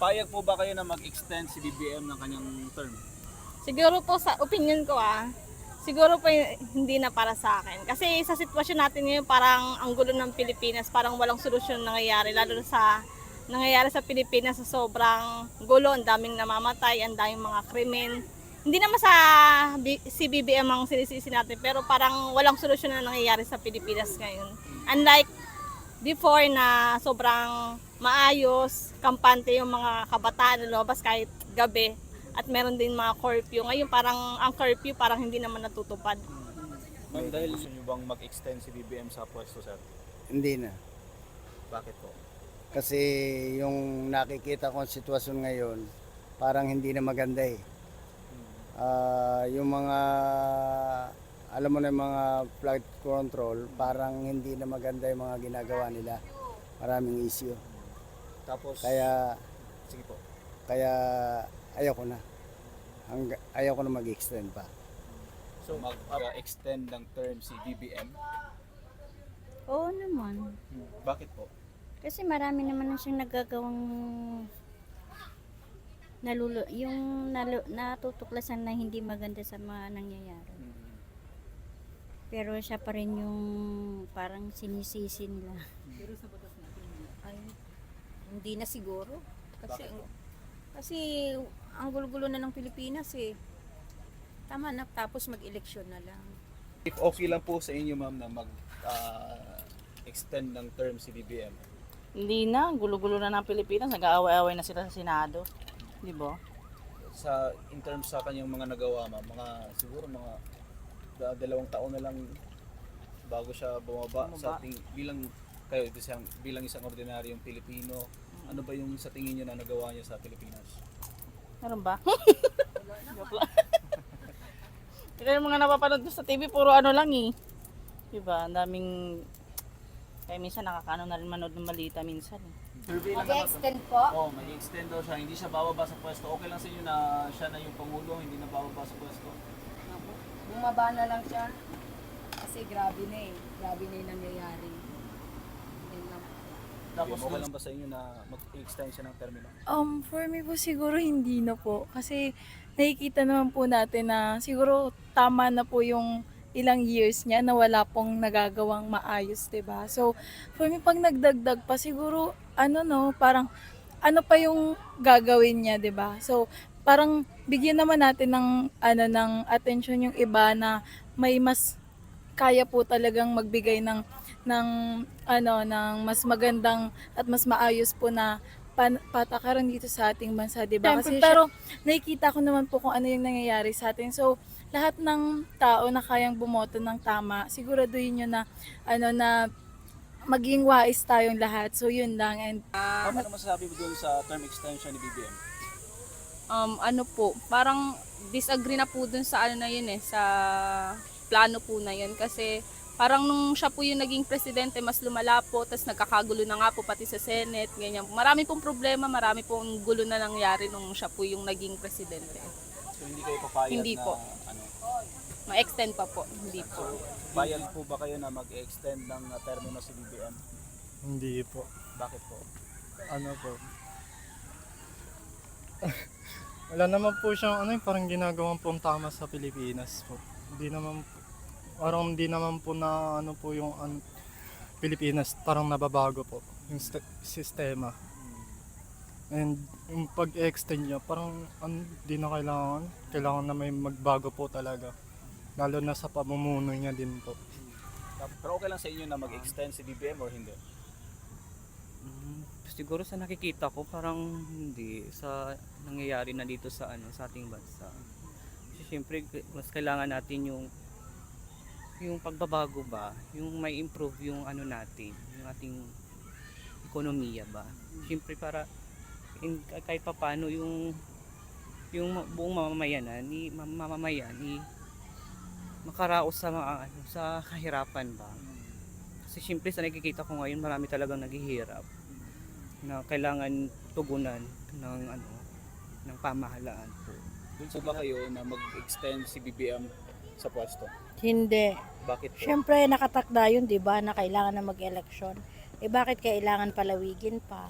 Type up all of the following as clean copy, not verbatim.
Payag po ba kayo na mag-extend si BBM ng kanyang term? Siguro po sa opinion ko siguro po hindi na para sa akin. Kasi sa sitwasyon natin ngayon parang ang gulo ng Pilipinas, parang walang solusyon nangyayari. Lalo na sa nangyayari sa Pilipinas sa sobrang gulo, ang daming namamatay, ang daming mga krimen. Hindi naman si BBM ang sinisisi natin, pero parang walang solusyon na nangyayari sa Pilipinas ngayon. Unlike before na sobrang maayos, kampante yung mga kabataan na lumabas kahit gabi. At meron din mga curfew. Ngayon parang ang curfew parang hindi naman natutupad. Ma'am, dahil gusto nyo bang mag-extend si BBM sa pwesto, sir? Hindi na. Bakit po? Kasi yung nakikita kong sitwasyon ngayon, parang hindi na maganda eh. Yung mga, alam mo na yung mga flight control, parang hindi na maganda yung mga ginagawa nila. Maraming issue. Tapos, sige po. Kaya ayaw ko na. Ayaw ko na mag-extend pa. So, mag-extend ng term si BBM? Oo naman. Bakit po? Kasi marami naman na siyang nagagawang natutuklasan na hindi maganda sa mga nangyayari. Pero siya pa rin yung parang sinisisi nila. Ay, hindi na siguro. Kasi, Bakit po? kasi ang gulo-gulo na ng Pilipinas eh. Tama na, tapos mag-eleksyon na lang. If okay lang po sa inyo, ma'am, na mag-extend ng term si BBM? Hindi na, gulo-gulo na ng Pilipinas, nag-aaway-aaway na sila sa Senado. Di ba? In terms sa kanyang mga nagawa, ma'am, siguro mga 2 taon na lang bago siya bumaba. Sa bilang kayo, bilang isang ordinaryong Pilipino, ano ba yung sa tingin niyo na nagawa niya sa Pilipinas? Meron ba? Joke lang. Kaya yung mga napapanood ko sa TV, puro ano lang eh. Diba? Ang daming... Kaya minsan nakakaano na rin manood ng balita minsan eh. Survey lang Mag-extend po? Oo, mag-extend daw siya. Hindi siya bababa sa pwesto. Okay lang sa inyo na siya na yung Pangulo, hindi na bababa sa pwesto. Bumaba na lang siya. Kasi grabe na eh. Grabe na yung nangyayari. Yun lang. Tapos okay lang ba sa inyo na mag-extend siya ng termino? For me po siguro hindi na po. Kasi nakikita naman po natin na siguro tama na po yung ilang years niya na wala pong nagagawang maayos, 'di ba? So, for me pag nagdagdag pa siguro parang ano pa yung gagawin niya, 'di ba? So, parang bigyan naman natin ng attention yung iba na may mas kaya po talagang magbigay ng mas magandang at mas maayos po na patakaran dito sa ating bansa, 'di ba? Kasi pero nakikita ko naman po kung ano yung nangyayari sa atin. So, lahat ng tao na kayang bumoto ng tama, siguraduhin nyo na na maging wais tayong lahat. So, yun lang. And Ano masasabi mo dun sa term extension ni BBM? Parang disagree na po dun sa ano na yun sa plano po na yun kasi parang nung siya po yung naging presidente mas lumala po, tapos nagkakagulo na nga po pati sa Senate, ganyan. Marami pong problema, marami pong gulo na nangyari nung siya po yung naging presidente. So hindi kayo papayag Hindi na po. Ma-extend pa po, hindi po. Bayag po ba kayo na mag-extend ng termino si BBM? Hindi po. Bakit po? Ano po? Wala naman po siyang parang ginagawang pong tama sa Pilipinas po. Hindi naman po na po yung Pilipinas parang nababago po yung sistema. And yung pag-extend niya parang hindi na kailangan na may magbago po talaga. Lalo na sa pamumuno niya din po. Pero okay lang sa inyo na mag-extend si BBM or hindi? Siguro sa nakikita ko parang hindi sa nangyayari na dito sa sa ating bansa. Kasi syempre mas kailangan natin yung pagbabago ba, yung may improve yung natin, yung ating ekonomiya ba. Syempre para kahit papaano yung buong mamamayan makaraos sa sa kahirapan ba. Kasi syempre sa nakikita ko ngayon marami talagang naghihirap na kailangan tugunan ng pamahalaan po. Dun po ba kayo na mag-extend si BBM sa pwesto? Hindi. Bakit po? Siyempre nakatakda yun, 'di ba, na kailangan na mag-eleksyon. Bakit kailangan palawigin pa?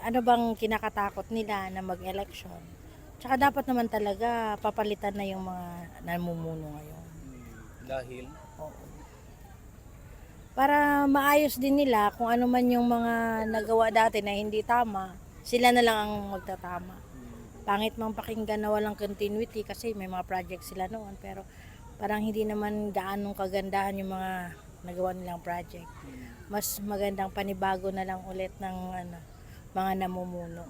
ano bang kinakatakot nila na mag-election? Tsaka dapat naman talaga papalitan na yung mga namumuno ngayon. Dahil Para maayos din nila kung ano man yung mga nagawa dati na hindi tama, sila na lang ang magtatama. Pangit mang pakinggan na walang continuity kasi may mga project sila noon, pero parang hindi naman gaanong kagandahan yung mga nagawa nilang project. Mas magandang panibago na lang ulit ng mga namumuno.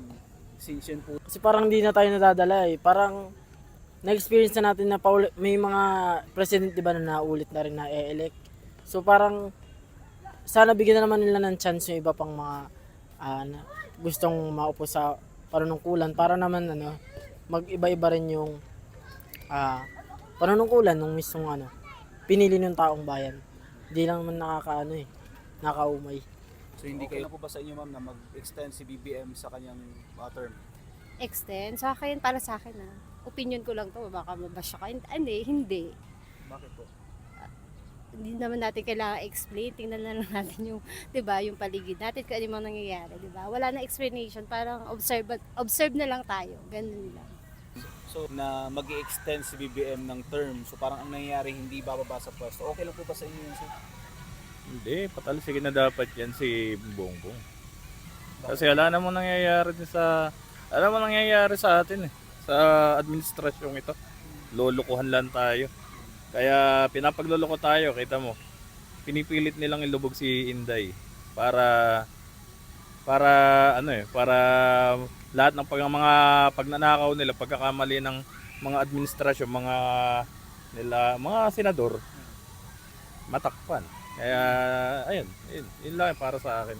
since yun po, Kasi parang hindi na tayo nadadala eh. Parang na-experience na natin na may mga president di ba na naulit na rin na e-elect. So parang sana bigyan na naman nila ng chance yung iba pang mga gustong maupo sa panunungkulan para naman mag-iba-iba rin yung panunungkulan ng mismong pinili ng taong bayan. Hindi lang naman nakaumay. so hindi kayo na po ba sa inyo ma'am na mag-extend si BBM sa kanyang term? Extend? Sa akin, para sa akin opinion ko lang to, baka mabash ka. Hindi. Bakit po? Hindi naman natin kailangan explain. Tingnan na lang natin yung, 'di ba, yung paligid natin kung ano mang nangyayari, 'di ba? Wala na explanation, parang observe na lang tayo. Ganun lang. So na mag-extend si BBM ng term, so parang ang nangyayari hindi bababa sa pwesto. Okay lang po ba sa inyo yun, sir? Hindi, patalusigin na dapat yan si Bongbong. Kasi wala namang nangyayari din nangyayari sa atin sa administrasyong ito. Lulukuhan lang tayo. Kaya pinapagluloko tayo, kita mo. Pinipilit nilang ilubog si Inday para lahat ng mga pagnanakaw nila, pagkakamali ng mga administrasyon, mga senador matakpan. Kaya ayun, yun lang para sa akin.